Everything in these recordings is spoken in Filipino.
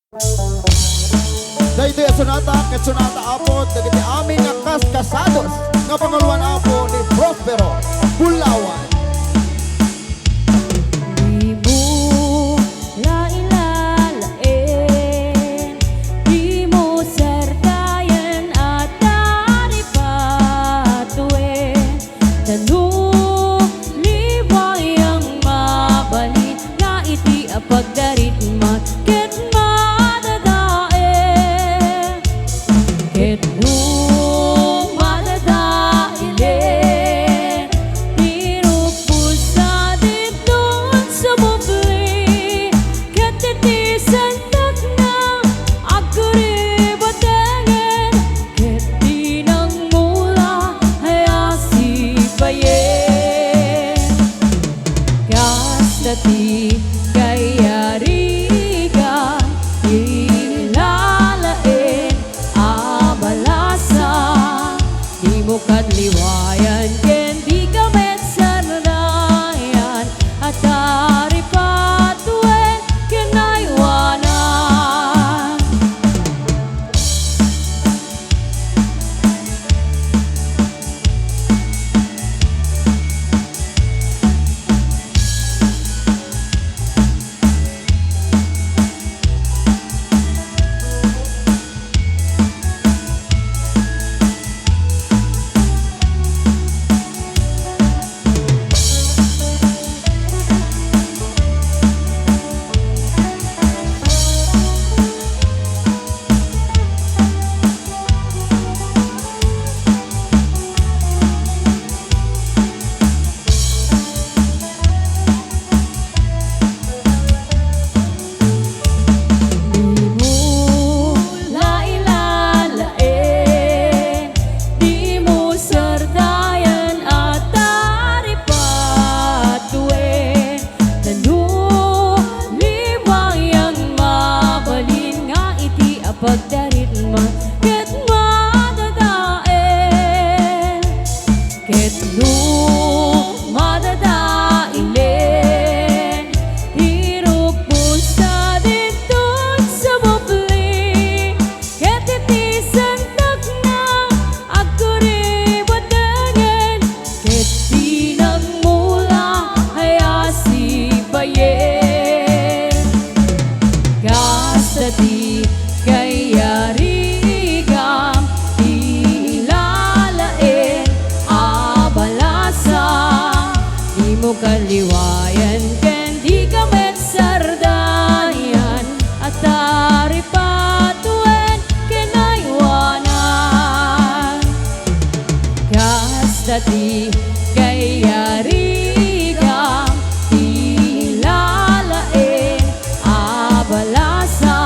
Dahito yung sonata, ket sonata apod, dagiti amin nga kaskasados, nga panguluan apo ni Prospero Bulawan. Di mo lailalain, di mo sertayan at daripatuin. Tanulibay ang mabalit na iti apagdarit mat ket madadae. Ket no madadaile, tinupos sa didon sa bubli, ket titisan tak na agkuribatengen, ket di nang mula ay asipayen. Kastati kaya riga ilalain abalasa, di mo kadliwayan ken di ka metsarnayan at taripatuen kinaywanan. Pagdarit man ket madadaen, ket no madadaile, hirupos sa didon sa bubli, ket titisan tak na agkuribatengen, ket di nang mula ay asipayen. Kastati kaya rigam ilalain abalasa, di mo kaliwayan ken di ka metsardayan at taripatuen kinaywanan. Kastati kaya rigam ilalain abalasa,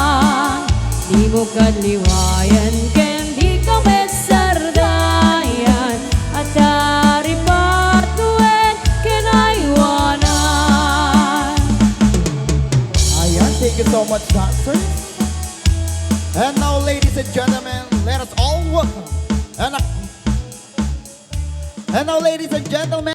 di mo kadliwayan ken di ka metsardayan at taripatuen kinaywanan. Ayan, thank you so much, dancers. And now, ladies and gentlemen, let us all welcome. And now, ladies and gentlemen,